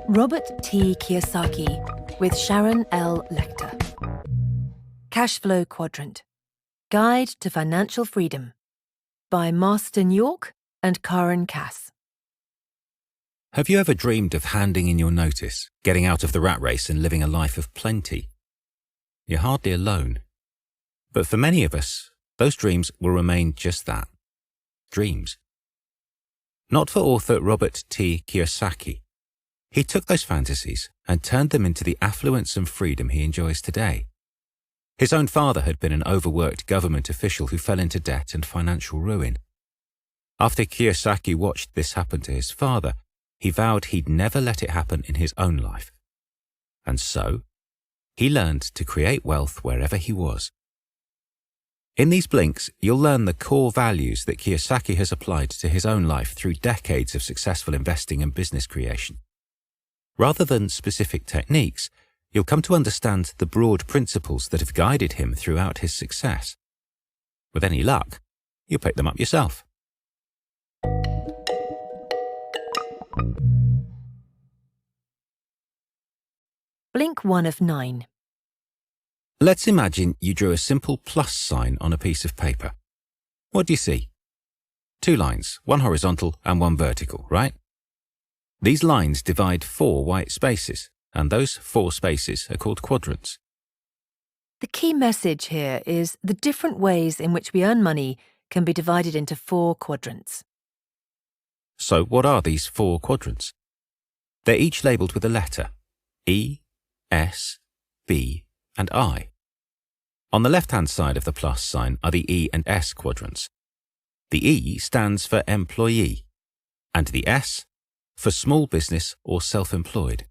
Robert T. Kiyosaki with Sharon L. Lecter. CASHFLOW Quadrant. Guide to Financial Freedom by Marston York and Karen Cass. Have you ever dreamed of handing in your notice, getting out of the rat race and living a life of plenty? You're hardly alone. But for many of us, those dreams will remain just that, dreams. Not for author Robert T. Kiyosaki. He took those fantasies and turned them into the affluence and freedom he enjoys today. His own father had been an overworked government official who fell into debt and financial ruin. After Kiyosaki watched this happen to his father, he vowed he'd never let it happen in his own life. And so, he learned to create wealth wherever he was. In these blinks, you'll learn the core values that Kiyosaki has applied to his own life through decades of successful investing and business creation. Rather than specific techniques, you'll come to understand the broad principles that have guided him throughout his success. With any luck, you'll pick them up yourself. Blink 1 of 9. Let's imagine you drew a simple plus sign on a piece of paper. What do you see? 2 lines, one horizontal and one vertical, right? These lines divide 4 white spaces, and those 4 spaces are called quadrants. The key message here is the different ways in which we earn money can be divided into 4 quadrants. So what are these 4 quadrants? They're each labelled with a letter: E, S, B, and I. On the left-hand side of the plus sign are the E and S quadrants. The E stands for employee, and the S for small business or self-employed.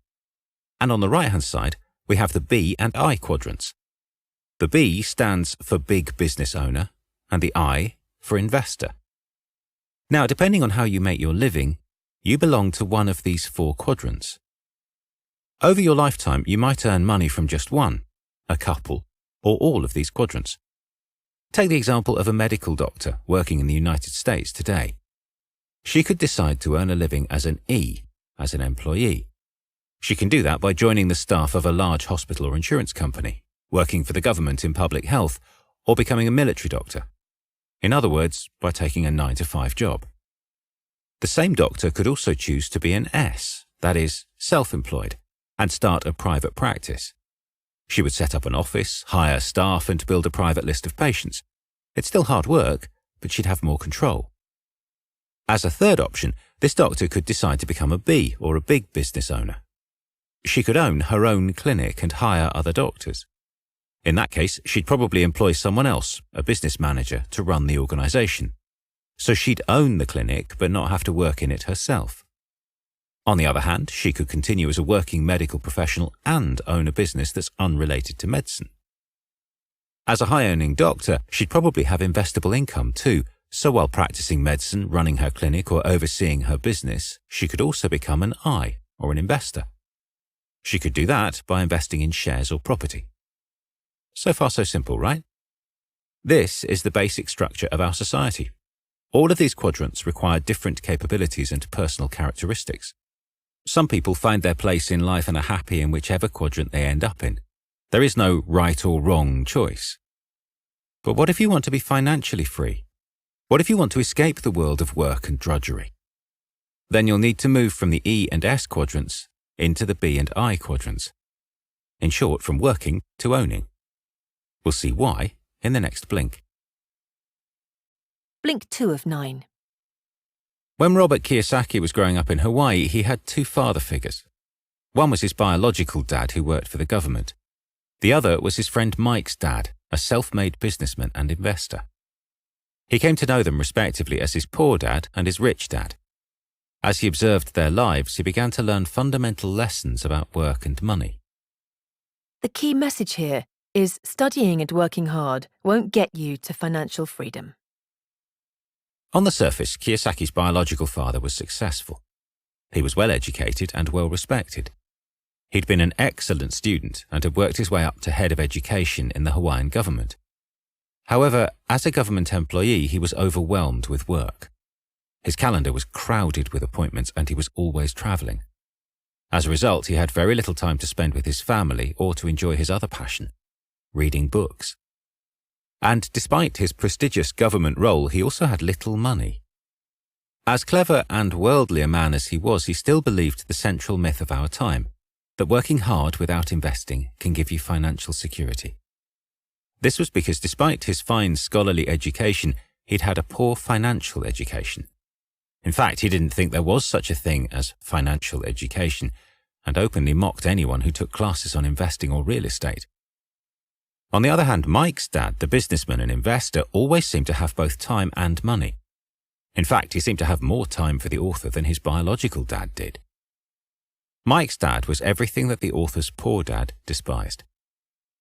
And on the right-hand side, we have the B and I quadrants. The B stands for big business owner, and the I for investor. Now, depending on how you make your living, you belong to one of these 4 quadrants. Over your lifetime, you might earn money from just one, a couple, or all of these quadrants. Take the example of a medical doctor working in the United States today. She could decide to earn a living as an E, as an employee. She can do that by joining the staff of a large hospital or insurance company, working for the government in public health, or becoming a military doctor. In other words, by taking a 9-to-5 job. The same doctor could also choose to be an S, that is, self-employed, and start a private practice. She would set up an office, hire staff, and build a private list of patients. It's still hard work, but she'd have more control. As a third option, this doctor could decide to become a B, or a big business owner. She could own her own clinic and hire other doctors. In that case, she'd probably employ someone else, a business manager, to run the organization. So she'd own the clinic but not have to work in it herself. On the other hand, she could continue as a working medical professional and own a business that's unrelated to medicine. As a high-earning doctor, she'd probably have investable income too, so while practicing medicine, running her clinic, or overseeing her business, she could also become an I, or an investor. She could do that by investing in shares or property. So far so simple, right? This is the basic structure of our society. All of these quadrants require different capabilities and personal characteristics. Some people find their place in life and are happy in whichever quadrant they end up in. There is no right or wrong choice. But what if you want to be financially free? What if you want to escape the world of work and drudgery? Then you'll need to move from the E and S quadrants into the B and I quadrants. In short, from working to owning. We'll see why in the next blink. Blink 2 of 9. When Robert Kiyosaki was growing up in Hawaii, he had 2 father figures. One was his biological dad who worked for the government. The other was his friend Mike's dad, a self-made businessman and investor. He came to know them respectively as his poor dad and his rich dad. As he observed their lives, he began to learn fundamental lessons about work and money. The key message here is studying and working hard won't get you to financial freedom. On the surface, Kiyosaki's biological father was successful. He was well educated and well respected. He'd been an excellent student and had worked his way up to head of education in the Hawaiian government. However, as a government employee, he was overwhelmed with work. His calendar was crowded with appointments and he was always travelling. As a result, he had very little time to spend with his family or to enjoy his other passion, reading books. And despite his prestigious government role, he also had little money. As clever and worldly a man as he was, he still believed the central myth of our time, that working hard without investing can give you financial security. This was because despite his fine scholarly education, he'd had a poor financial education. In fact, he didn't think there was such a thing as financial education, and openly mocked anyone who took classes on investing or real estate. On the other hand, Mike's dad, the businessman and investor, always seemed to have both time and money. In fact, he seemed to have more time for the author than his biological dad did. Mike's dad was everything that the author's poor dad despised.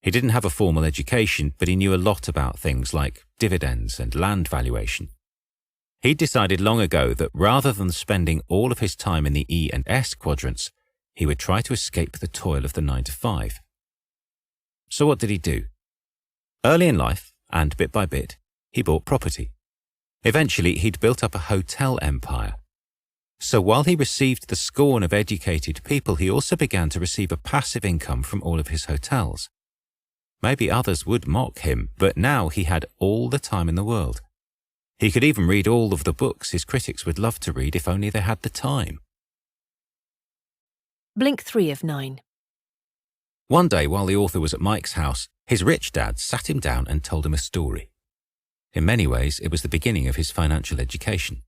He didn't have a formal education, but he knew a lot about things like dividends and land valuation. He'd decided long ago that rather than spending all of his time in the E and S quadrants, he would try to escape the toil of the 9-to-5. So what did he do? Early in life, and bit by bit, he bought property. Eventually, he'd built up a hotel empire. So while he received the scorn of educated people, he also began to receive a passive income from all of his hotels. Maybe others would mock him, but now he had all the time in the world. He could even read all of the books his critics would love to read if only they had the time. Blink 3 of 9. One day, while the author was at Mike's house, his rich dad sat him down and told him a story. In many ways, it was the beginning of his financial education.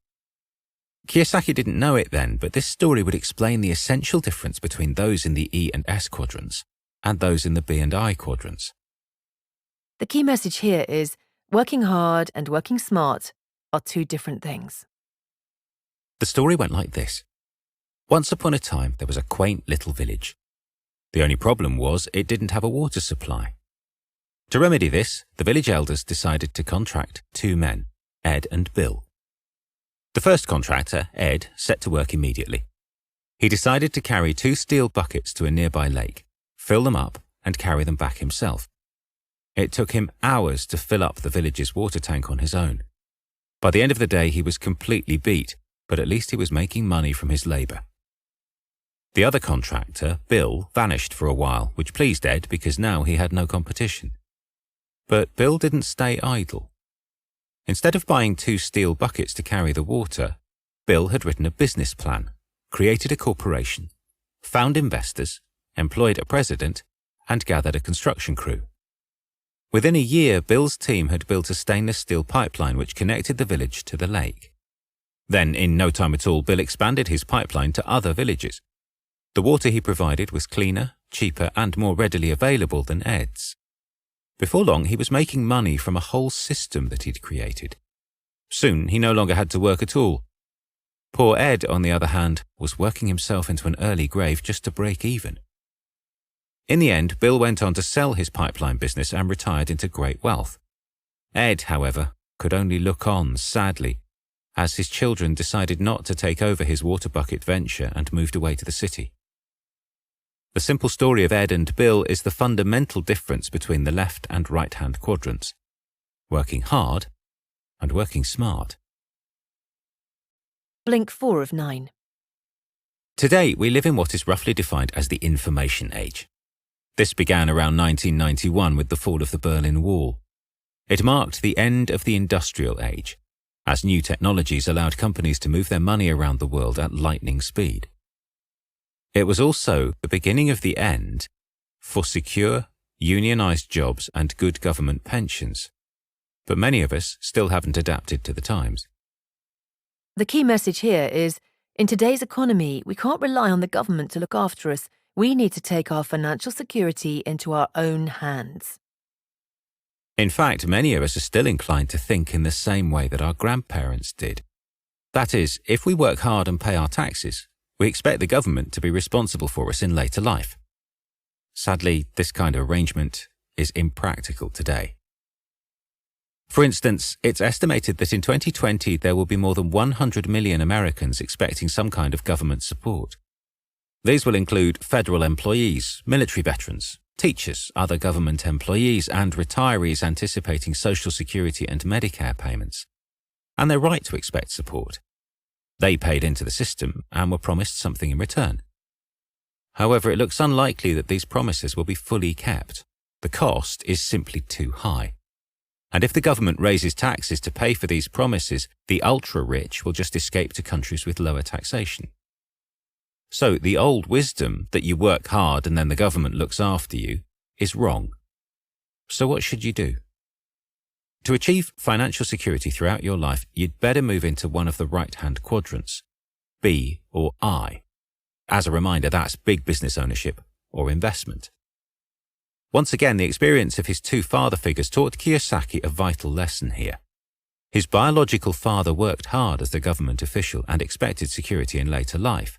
Kiyosaki didn't know it then, but this story would explain the essential difference between those in the E and S quadrants and those in the B and I quadrants. The key message here is working hard and working smart are two different things. The story went like this. Once upon a time, there was a quaint little village. The only problem was it didn't have a water supply. To remedy this, the village elders decided to contract two men, Ed and Bill. The first contractor, Ed, set to work immediately. He decided to carry 2 steel buckets to a nearby lake, fill them up, and carry them back himself. It took him hours to fill up the village's water tank on his own. By the end of the day, he was completely beat, but at least he was making money from his labour. The other contractor, Bill, vanished for a while, which pleased Ed because now he had no competition. But Bill didn't stay idle. Instead of buying 2 steel buckets to carry the water, Bill had written a business plan, created a corporation, found investors, employed a president, and gathered a construction crew. Within a year, Bill's team had built a stainless steel pipeline which connected the village to the lake. Then, in no time at all, Bill expanded his pipeline to other villages. The water he provided was cleaner, cheaper, and more readily available than Ed's. Before long, he was making money from a whole system that he'd created. Soon, he no longer had to work at all. Poor Ed, on the other hand, was working himself into an early grave just to break even. In the end, Bill went on to sell his pipeline business and retired into great wealth. Ed, however, could only look on sadly as his children decided not to take over his water bucket venture and moved away to the city. The simple story of Ed and Bill is the fundamental difference between the left and right-hand quadrants, working hard and working smart. Blink 4 of 9. Today, we live in what is roughly defined as the information age. This began around 1991 with the fall of the Berlin Wall. It marked the end of the industrial age, as new technologies allowed companies to move their money around the world at lightning speed. It was also the beginning of the end for secure, unionized jobs and good government pensions. But many of us still haven't adapted to the times. The key message here is, in today's economy, we can't rely on the government to look after us. We need to take our financial security into our own hands. In fact, many of us are still inclined to think in the same way that our grandparents did. That is, if we work hard and pay our taxes, we expect the government to be responsible for us in later life. Sadly, this kind of arrangement is impractical today. For instance, it's estimated that in 2020 there will be more than 100 million Americans expecting some kind of government support. These will include federal employees, military veterans, teachers, other government employees, and retirees anticipating Social Security and Medicare payments. And they're right to expect support. They paid into the system and were promised something in return. However, it looks unlikely that these promises will be fully kept. The cost is simply too high. And if the government raises taxes to pay for these promises, the ultra-rich will just escape to countries with lower taxation. So the old wisdom that you work hard and then the government looks after you is wrong. So what should you do? To achieve financial security throughout your life, you'd better move into one of the right-hand quadrants, B or I. As a reminder, that's big business ownership or investment. Once again, the experience of his two father figures taught Kiyosaki a vital lesson here. His biological father worked hard as a government official and expected security in later life.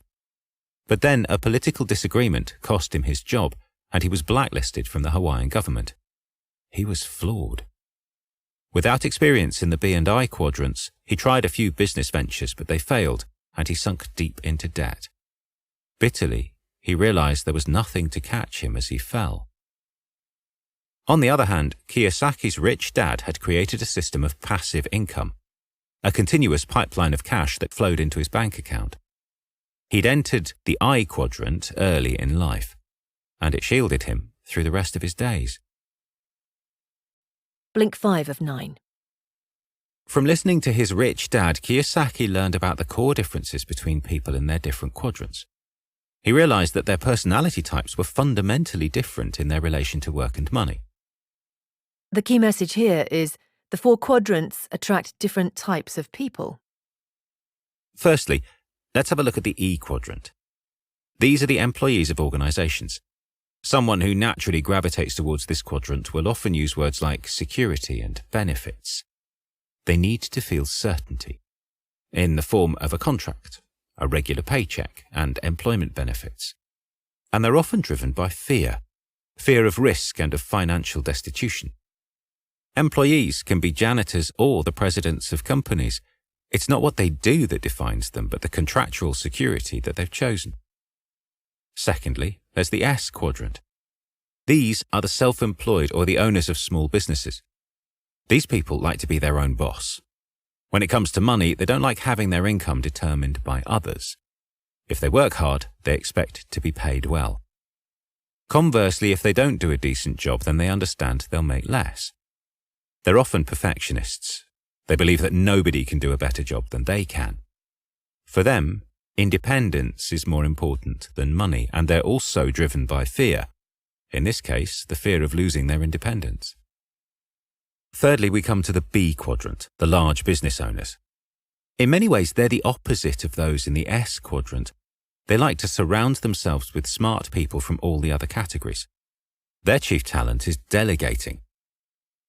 But then a political disagreement cost him his job and he was blacklisted from the Hawaiian government. He was flawed. Without experience in the B and I quadrants, he tried a few business ventures, but they failed, and he sunk deep into debt. Bitterly, he realized there was nothing to catch him as he fell. On the other hand, Kiyosaki's rich dad had created a system of passive income, a continuous pipeline of cash that flowed into his bank account. He'd entered the I quadrant early in life, and it shielded him through the rest of his days. Blink 5 of 9. From listening to his rich dad, Kiyosaki learned about the core differences between people in their different quadrants. He realized that their personality types were fundamentally different in their relation to work and money. The key message here is the 4 quadrants attract different types of people. Firstly, let's have a look at the E quadrant. These are the employees of organizations. Someone who naturally gravitates towards this quadrant will often use words like security and benefits. They need to feel certainty in the form of a contract, a regular paycheck, and employment benefits. And they're often driven by fear of risk and of financial destitution. Employees can be janitors or the presidents of companies. It's not what they do that defines them, but the contractual security that they've chosen. Secondly, there's the S quadrant. These are the self-employed or the owners of small businesses. These people like to be their own boss. When it comes to money, they don't like having their income determined by others. If they work hard, they expect to be paid well. Conversely, if they don't do a decent job, then they understand they'll make less. They're often perfectionists. They believe that nobody can do a better job than they can. For them, independence is more important than money, and they're also driven by fear. In this case, the fear of losing their independence. Thirdly, we come to the B quadrant, the large business owners. In many ways, they're the opposite of those in the S quadrant. They like to surround themselves with smart people from all the other categories. Their chief talent is delegating.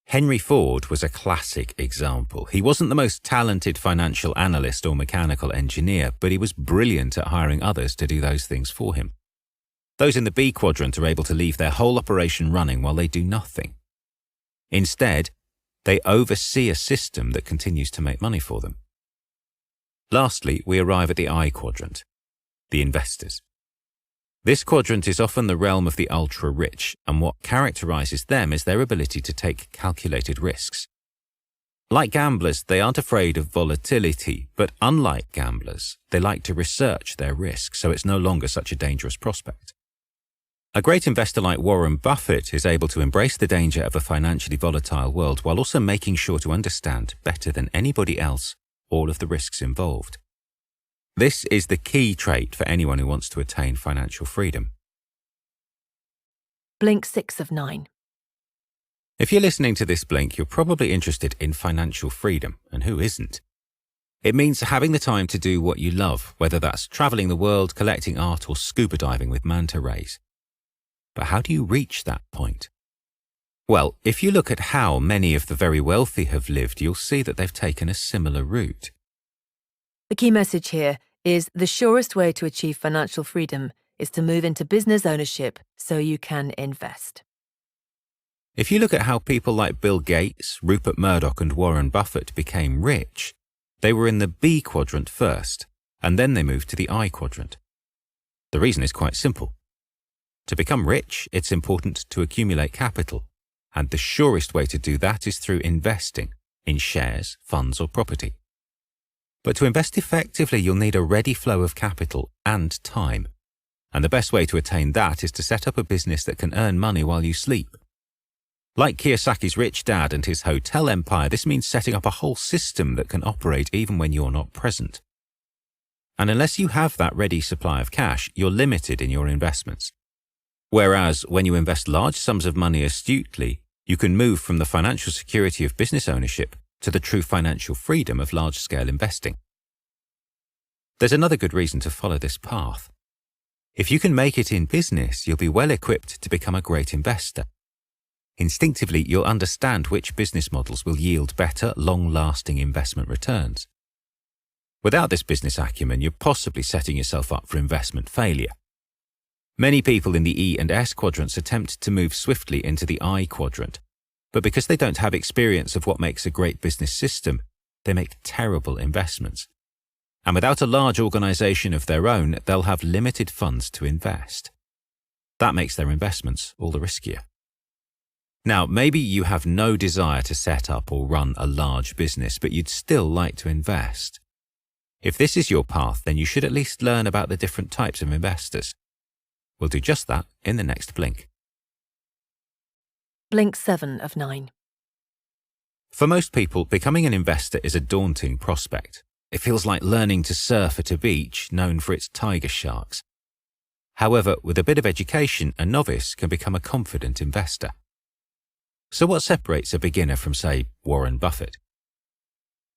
Henry Ford was a classic example. He wasn't the most talented financial analyst or mechanical engineer, but he was brilliant at hiring others to do those things for him. Those in the B quadrant are able to leave their whole operation running while they do nothing. Instead, they oversee a system that continues to make money for them. Lastly, we arrive at the I quadrant, the investors. This quadrant is often the realm of the ultra-rich, and what characterizes them is their ability to take calculated risks. Like gamblers, they aren't afraid of volatility, but unlike gamblers, they like to research their risk, so it's no longer such a dangerous prospect. A great investor like Warren Buffett is able to embrace the danger of a financially volatile world while also making sure to understand better than anybody else all of the risks involved. This is the key trait for anyone who wants to attain financial freedom. Blink 6 of 9. If you're listening to this blink, you're probably interested in financial freedom, and who isn't? It means having the time to do what you love, whether that's traveling the world, collecting art, or scuba diving with manta rays. But how do you reach that point? Well, if you look at how many of the very wealthy have lived, you'll see that they've taken a similar route. The key message here is the surest way to achieve financial freedom is to move into business ownership so you can invest. If you look at how people like Bill Gates, Rupert Murdoch, and Warren Buffett became rich, they were in the B quadrant first, and then they moved to the I quadrant. The reason is quite simple. To become rich, it's important to accumulate capital, and the surest way to do that is through investing in shares, funds, or property. But to invest effectively, you'll need a ready flow of capital and time. And the best way to attain that is to set up a business that can earn money while you sleep. Like Kiyosaki's rich dad and his hotel empire, this means setting up a whole system that can operate even when you're not present. And unless you have that ready supply of cash, you're limited in your investments. Whereas when you invest large sums of money astutely, you can move from the financial security of business ownership to the true financial freedom of large-scale investing. There's another good reason to follow this path. If you can make it in business, you'll be well equipped to become a great investor. Instinctively, you'll understand which business models will yield better, long-lasting investment returns. Without this business acumen, you're possibly setting yourself up for investment failure. Many people in the E and S quadrants attempt to move swiftly into the I quadrant, but because they don't have experience of what makes a great business system, they make terrible investments. And without a large organization of their own, they'll have limited funds to invest. That makes their investments all the riskier. Now, maybe you have no desire to set up or run a large business, but you'd still like to invest. If this is your path, then you should at least learn about the different types of investors. We'll do just that in the next blink. Blink 7 of 9. For most people, becoming an investor is a daunting prospect. It feels like learning to surf at a beach known for its tiger sharks. However, with a bit of education, a novice can become a confident investor. So what separates a beginner from, say, Warren Buffett?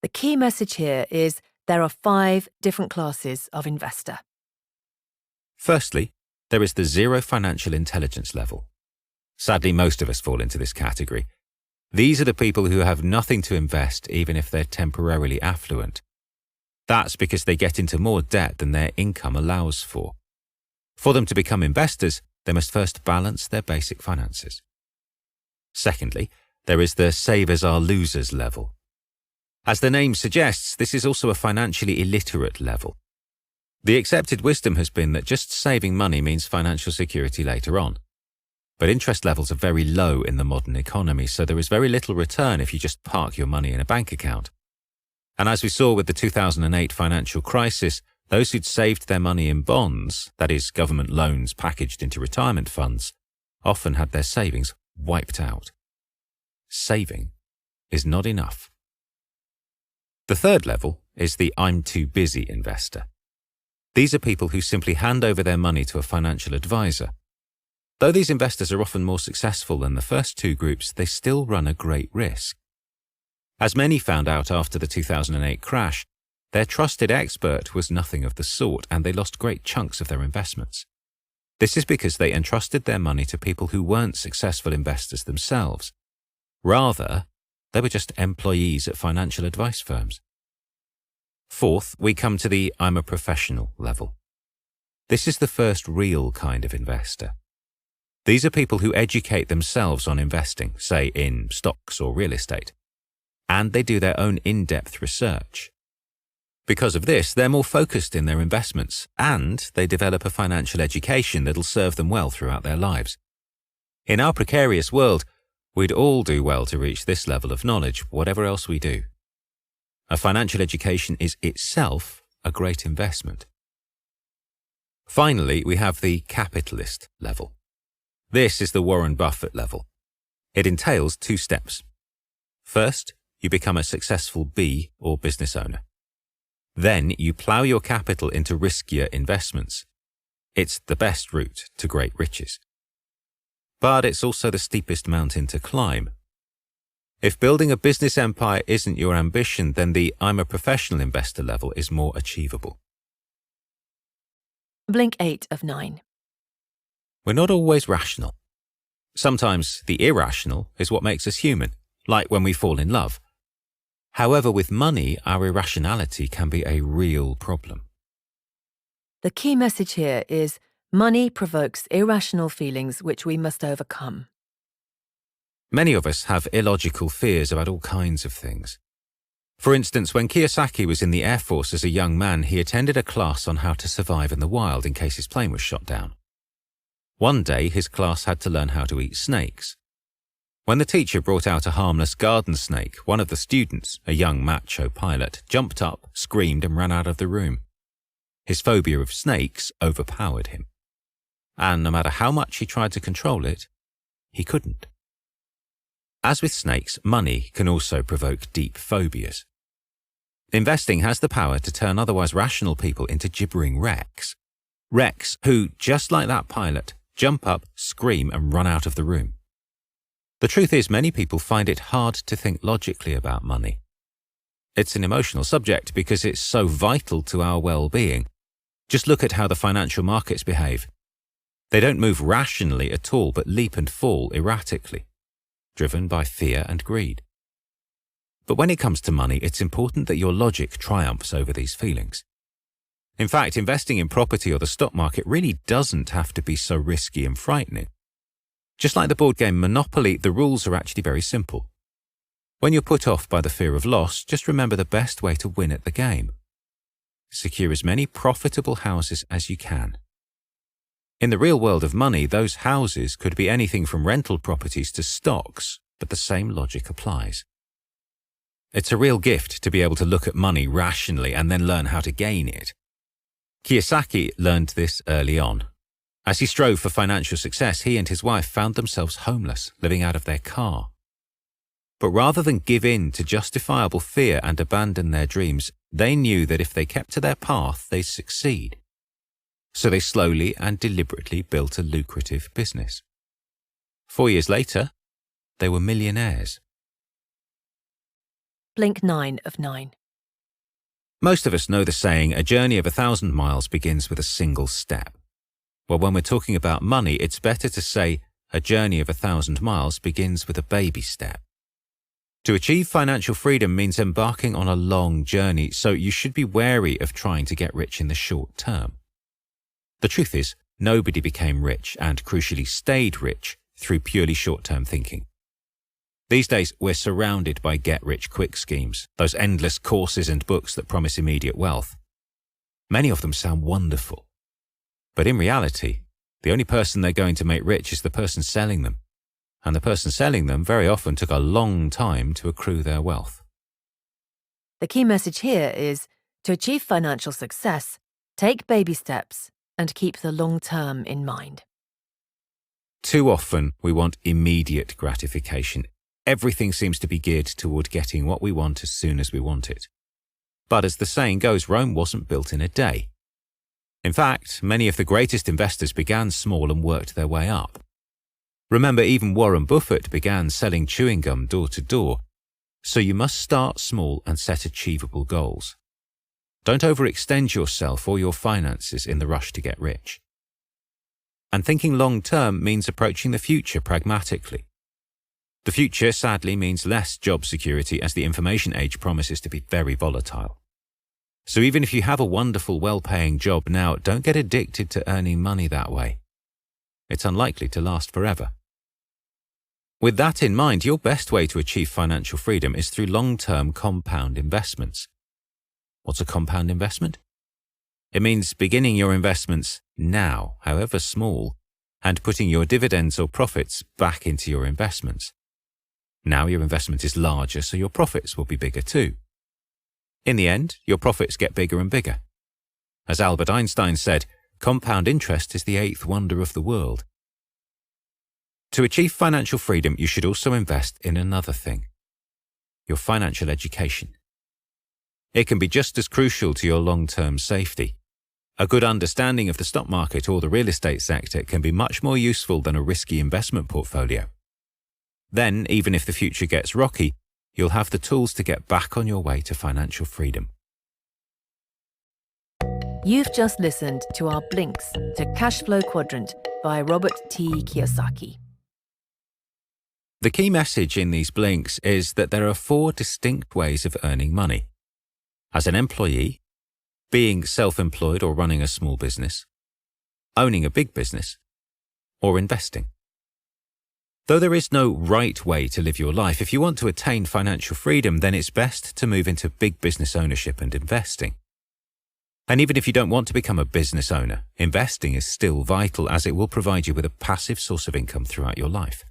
The key message here is there are 5 different classes of investor. Firstly, there is the zero financial intelligence level. Sadly, most of us fall into this category. These are the people who have nothing to invest even if they're temporarily affluent. That's because they get into more debt than their income allows for. For them to become investors, they must first balance their basic finances. Secondly, there is the savers are losers level. As the name suggests, this is also a financially illiterate level. The accepted wisdom has been that just saving money means financial security later on. But interest levels are very low in the modern economy, so there is very little return if you just park your money in a bank account. And as we saw with the 2008 financial crisis, those who'd saved their money in bonds, that is, government loans packaged into retirement funds, often had their savings wiped out. Saving is not enough. The third level is the I'm too busy investor. These are people who simply hand over their money to a financial advisor. Though these investors are often more successful than the first 2 groups, they still run a great risk. As many found out after the 2008 crash, their trusted expert was nothing of the sort, and they lost great chunks of their investments. This is because they entrusted their money to people who weren't successful investors themselves. Rather, they were just employees at financial advice firms. Fourth, we come to the I'm a professional level. This is the first real kind of investor. These are people who educate themselves on investing, say in stocks or real estate, and they do their own in-depth research. Because of this, they're more focused in their investments, and they develop a financial education that'll serve them well throughout their lives. In our precarious world, we'd all do well to reach this level of knowledge, whatever else we do. A financial education is itself a great investment. Finally, we have the capitalist level. This is the Warren Buffett level. It entails 2 steps. First, you become a successful B or business owner. Then you plow your capital into riskier investments. It's the best route to great riches. But it's also the steepest mountain to climb. If building a business empire isn't your ambition, then the I'm a professional investor level is more achievable. Blink 8 of 9. We're not always rational. Sometimes the irrational is what makes us human, like when we fall in love. However, with money, our irrationality can be a real problem. The key message here is money provokes irrational feelings which we must overcome. Many of us have illogical fears about all kinds of things. For instance, when Kiyosaki was in the Air Force as a young man, he attended a class on how to survive in the wild in case his plane was shot down. One day, his class had to learn how to eat snakes. When the teacher brought out a harmless garden snake, one of the students, a young macho pilot, jumped up, screamed and ran out of the room. His phobia of snakes overpowered him. And no matter how much he tried to control it, he couldn't. As with snakes, money can also provoke deep phobias. Investing has the power to turn otherwise rational people into gibbering wrecks. Wrecks who, just like that pilot, jump up, scream and run out of the room. The truth is, many people find it hard to think logically about money. It's an emotional subject because it's so vital to our well-being. Just look at how the financial markets behave. They don't move rationally at all, but leap and fall erratically, driven by fear and greed. But when it comes to money, it's important that your logic triumphs over these feelings. In fact, investing in property or the stock market really doesn't have to be so risky and frightening. Just like the board game Monopoly, the rules are actually very simple. When you're put off by the fear of loss, just remember the best way to win at the game. Secure as many profitable houses as you can. In the real world of money, those houses could be anything from rental properties to stocks, but the same logic applies. It's a real gift to be able to look at money rationally and then learn how to gain it. Kiyosaki learned this early on. As he strove for financial success, he and his wife found themselves homeless, living out of their car. But rather than give in to justifiable fear and abandon their dreams, they knew that if they kept to their path, they'd succeed. So they slowly and deliberately built a lucrative business. 4 years later, they were millionaires. Blink 9 of 9. Most of us know the saying, a journey of 1,000 miles begins with a single step. Well, when we're talking about money, it's better to say a journey of 1,000 miles begins with a baby step. To achieve financial freedom means embarking on a long journey, so you should be wary of trying to get rich in the short term. The truth is, nobody became rich and crucially stayed rich through purely short-term thinking. These days, we're surrounded by get-rich-quick schemes, those endless courses and books that promise immediate wealth. Many of them sound wonderful. But in reality, the only person they're going to make rich is the person selling them. And the person selling them very often took a long time to accrue their wealth. The key message here is, to achieve financial success, take baby steps and keep the long term in mind. Too often, we want immediate gratification. Everything seems to be geared toward getting what we want as soon as we want it. But as the saying goes, Rome wasn't built in a day. In fact, many of the greatest investors began small and worked their way up. Remember, even Warren Buffett began selling chewing gum door to door, so you must start small and set achievable goals. Don't overextend yourself or your finances in the rush to get rich. And thinking long-term means approaching the future pragmatically. The future, sadly, means less job security as the information age promises to be very volatile. So even if you have a wonderful, well-paying job now, don't get addicted to earning money that way. It's unlikely to last forever. With that in mind, your best way to achieve financial freedom is through long-term compound investments. What's a compound investment? It means beginning your investments now, however small, and putting your dividends or profits back into your investments. Now your investment is larger, so your profits will be bigger too. In the end, your profits get bigger and bigger. As Albert Einstein said, compound interest is the eighth wonder of the world. To achieve financial freedom, you should also invest in another thing: your financial education. It can be just as crucial to your long-term safety. A good understanding of the stock market or the real estate sector can be much more useful than a risky investment portfolio. Then, even if the future gets rocky, you'll have the tools to get back on your way to financial freedom. You've just listened to our Blinks to CASHFLOW Quadrant by Robert T. Kiyosaki. The key message in these blinks is that there are 4 distinct ways of earning money: as an employee, being self-employed or running a small business, owning a big business, or investing. Though there is no right way to live your life, if you want to attain financial freedom, then it's best to move into big business ownership and investing. And even if you don't want to become a business owner, investing is still vital as it will provide you with a passive source of income throughout your life.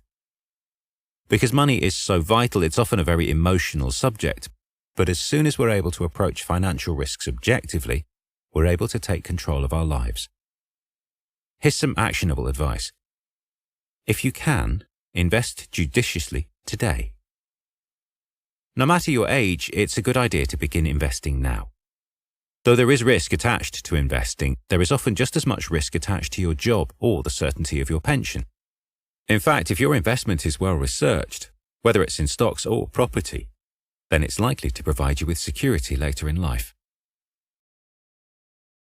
Because money is so vital, it's often a very emotional subject. But as soon as we're able to approach financial risks objectively, we're able to take control of our lives. Here's some actionable advice. If you can, invest judiciously today. No matter your age, it's a good idea to begin investing now. Though there is risk attached to investing, there is often just as much risk attached to your job or the certainty of your pension. In fact, if your investment is well researched, whether it's in stocks or property, then it's likely to provide you with security later in life.